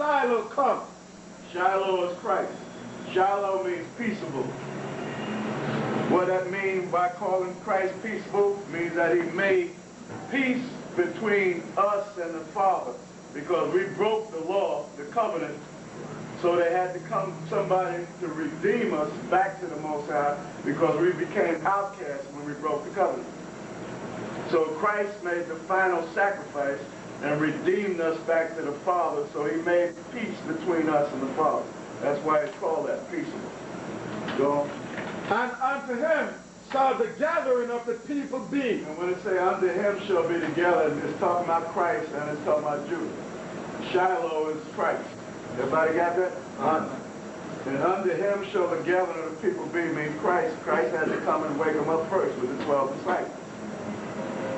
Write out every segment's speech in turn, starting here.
Shiloh come? Shiloh is Christ. Shiloh means peaceable. What that means by calling Christ peaceable means that he made peace between us and the Father, because we broke the law, the covenant, so there had to come somebody to redeem us back to the Most High, because we became outcasts when we broke the covenant. So Christ made the final sacrifice and redeemed us back to the Father, so he made peace between us and the Father. That's why it's called that, peaceable. Go on. And unto him shall the gathering of the people be. And when it say unto him shall be together, it's talking about Christ and it's talking about Judah. Shiloh is Christ. Everybody got that? And unto him shall the gathering of the people be, means Christ. Christ had to come and wake them up first with the 12 disciples.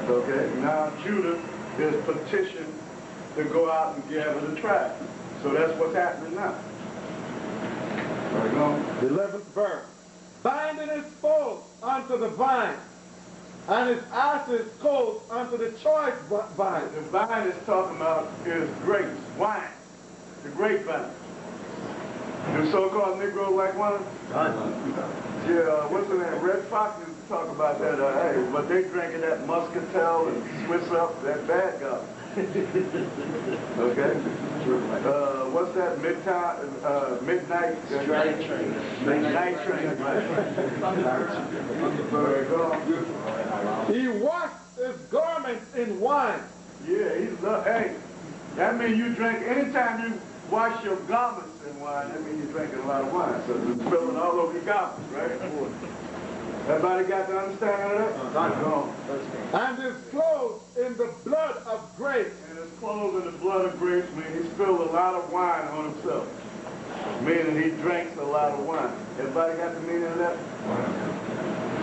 Okay, now Judah is petitioned to go out and gather the tribe. So that's what's happening now. There we go. The 11th verse. Binding his foal unto the vine, and his asses colt unto the choice vine. The vine is talking about is grapes, wine, the grapevine. The so-called Negro like one? Yeah, what's the name? Red Fox used to talk about that. Hey, but they drinking that Muscatel and Swiss up, that bad guy. Okay? What's that? Midnight train. Midnight train. He washed his garments in wine. Yeah, he's hey, that means you drink anytime you wash your garments in wine, that means you're drinking a lot of wine. So it's spilling all over your garments, right? Everybody got the understanding of that? And his clothes in the blood of grapes. And his clothes in the blood of grapes means he spilled a lot of wine on himself. Meaning he drinks a lot of wine. Everybody got the meaning of that?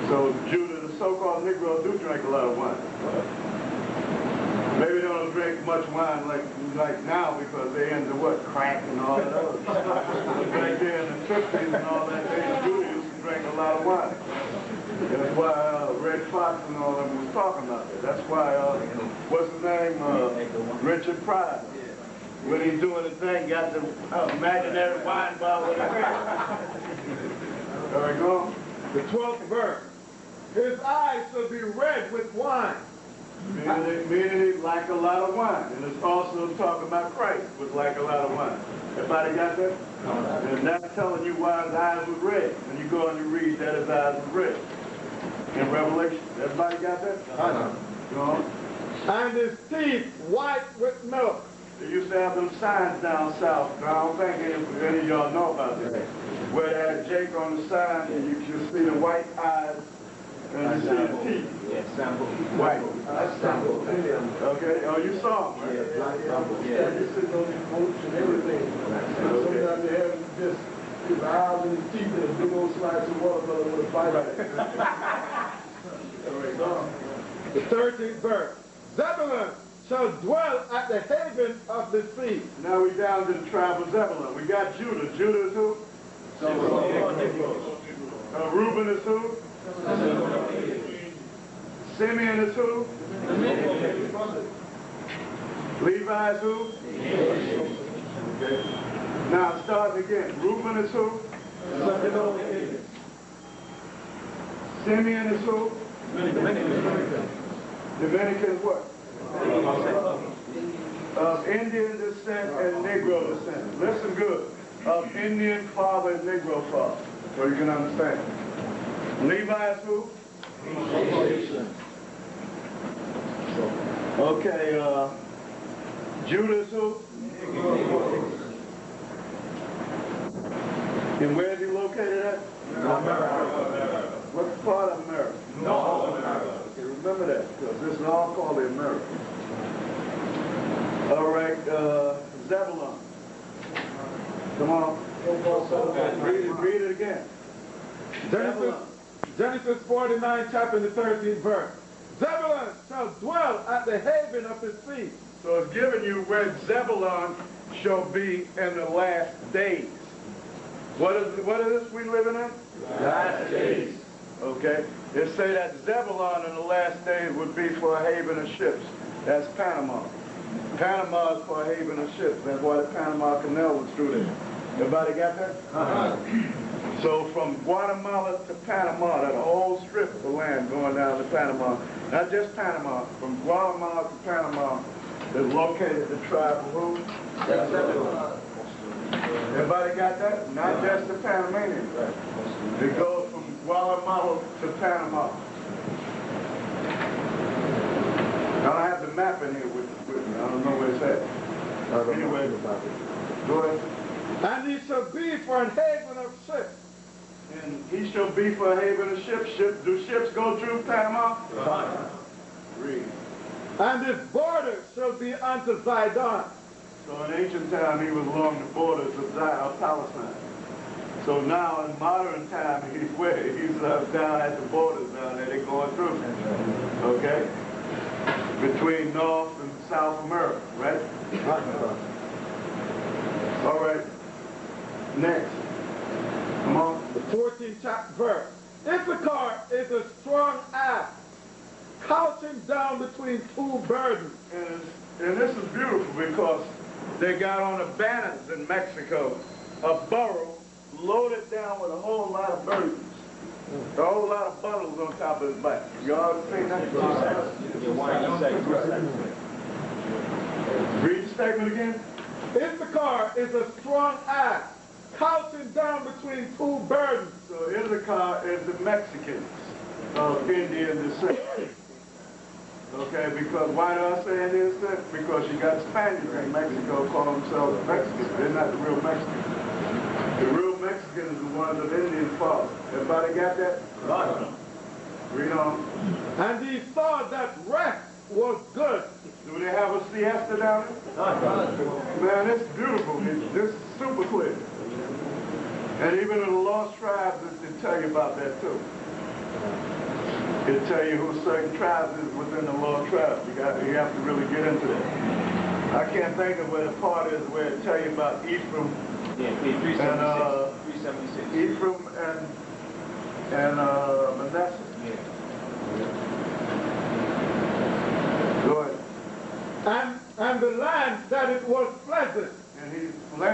So Judah, the so-called Negro, do drink a lot of wine. Maybe they don't drink much wine like now because they're into what? Crack and all that other stuff. Back there in the 50s and all that, Judah used to drink a lot of wine. That's why Red Fox and all them was talking about that. That's why, what's his name? Richard Pryor. When he's doing the thing, got the imaginary wine bottle in his hand. There we go. The 12th verse. His eyes shall be red with wine. Meaning like a lot of wine. And it's also talking about Christ with like a lot of wine. Everybody got that? And that's telling you why his eyes were red. When you go and you read that his eyes were red. In Revelation. Everybody got that? Go on. And his teeth white with milk. They used to have them signs down south. Now, I don't think any of y'all know about that. Where they had Jake on the sign and you can see the white eyes and you see the teeth. Yeah, sample. White. Sample. Okay. Oh, you saw them, right? Yeah. They're sitting on these boats and everything. Sometimes they have just his eyes and his teeth and a big old slice of watermelon with a bite. The 13th verse. Zebulun shall dwell at the haven of the sea. Now we down to the tribe of Zebulun. We got Judah. Judah is who? Reuben is who? Simeon is who? Levi is who? Okay. Now start again. Reuben is who? Simeon is who? Dominican is what? Of Indian descent and Negro descent. Listen good. Of Indian father and Negro father. So you can understand. Levi is who? Okay, Judah is who? And where is he located at? America. What part of America? North America. Okay, remember that, because this is all called the America. All right, Zebulun. Come on. Read it again. Genesis 49, chapter the 13th verse. Zebulun shall dwell at the haven of the sea. So it's giving you where Zebulun shall be in the last days. What is this we living in? Last days. Okay. It say that Zebulun in the last days would be for a haven of ships. That's Panama. Panama is for a haven of ships. That's why the Panama Canal was through there. Everybody got that? So from Guatemala to Panama, that whole strip of the land going down to Panama, not just Panama, from Guatemala to Panama, is located the tribe of who? Everybody got that? Not just the Panamanians. It goes from Guatemala to Panama. Now I have the map in here with me. I don't know where it's at. Anyway, go ahead. And he shall be for an haven of ships. And he shall be for a haven of ships. Do ships go through Panama? Read. And his border shall be unto Zidon. So in ancient time, he was along the borders of Palestine. So now in modern time, he's where? He's down at the borders down there. They're going through. Okay? Between North and South America, right? All right. Next. Come on. The 14th verse. Issachar is a strong ass, couching down between two burdens. And this is beautiful because they got on the banners in Mexico a burro loaded down with a whole lot of burdens. A whole lot of bundles on top of his back. Y'all seen that? Read the statement again. Issachar is a strong ass, couching down between two burdens. So Issachar is the Mexicans of Indian descent. Okay, because why do I say Indian descent? Because you got Spaniards in Mexico call themselves Mexicans. They're not the real Mexicans. The real Mexicans are the ones of Indian father. Everybody got that? Right. Read on. And he saw that rest was good. Do they have a siesta down there? Man, it's beautiful. This is super clear. And even in the lost tribes, it tell you about that too. It tell you who certain tribes is within the lost tribes. You have to really get into that. I can't think of where the part is where it tell you about Ephraim. Yeah, 376. Ephraim and Manasseh. Yeah. Go ahead. And the land that it was pleasant. And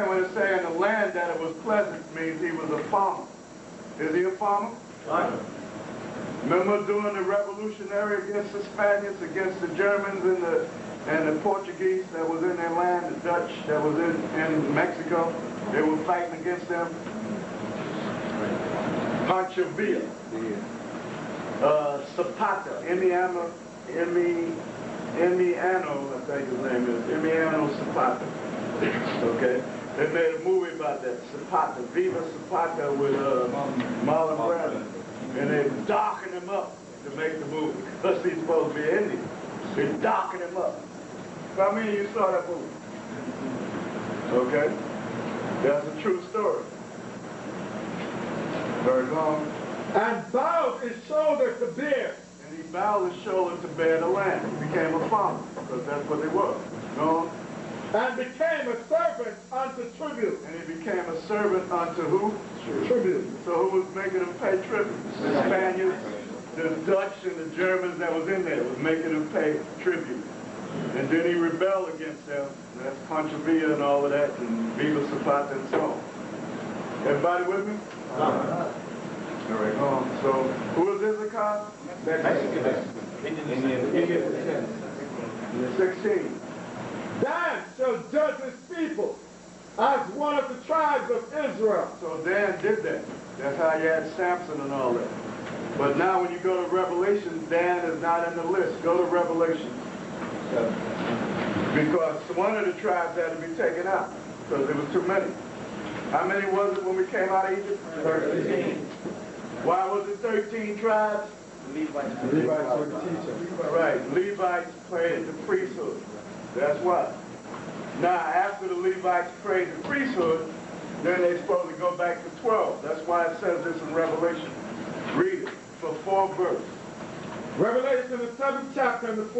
when it's saying the land that it was pleasant means he was a farmer. Is he a farmer? Right. Remember during the revolutionary against the Spaniards, against the Germans and the Portuguese that was in their land, the Dutch that was in Mexico, they were fighting against them. Pancho Villa, Zapata, Emiliano, I think his name is, Emiliano Zapata. Okay? They made a movie about that, Zapata, Viva Zapata with Marlon Brando. And they darkened him up to make the movie, because he's supposed to be Indian. They darkened him up. How many of you saw that movie? Okay? That's a true story. Very long. And bowed his shoulder to bear. And he bowed his shoulder to bear the land. He became a farmer, because that's what they were. No? And became a servant unto tribute. And he became a servant unto who? Tribute. So who was making him pay tribute? The Spaniards, the Dutch, and the Germans that was in there was making him pay tribute. And then he rebelled against them. That's Pancho Villa and all of that, and Viva Zapata and so on. Everybody with me? All right. So who is Issachar? Indian. 16. Dan shall judge his people as one of the tribes of Israel. So Dan did that. That's how you had Samson and all that. But now when you go to Revelation, Dan is not in the list. Go to Revelation. Because one of the tribes had to be taken out because there was too many. How many was it when we came out of Egypt? 13. Why was it 13 tribes? Levites were the teachers. Right. Levites played the priesthood. That's why. Now, after the Levites prayed the priesthood, then they're supposed to go back to 12. That's why it says this in Revelation. Read it for 4 verses. Revelation, the 7th chapter and the 4th.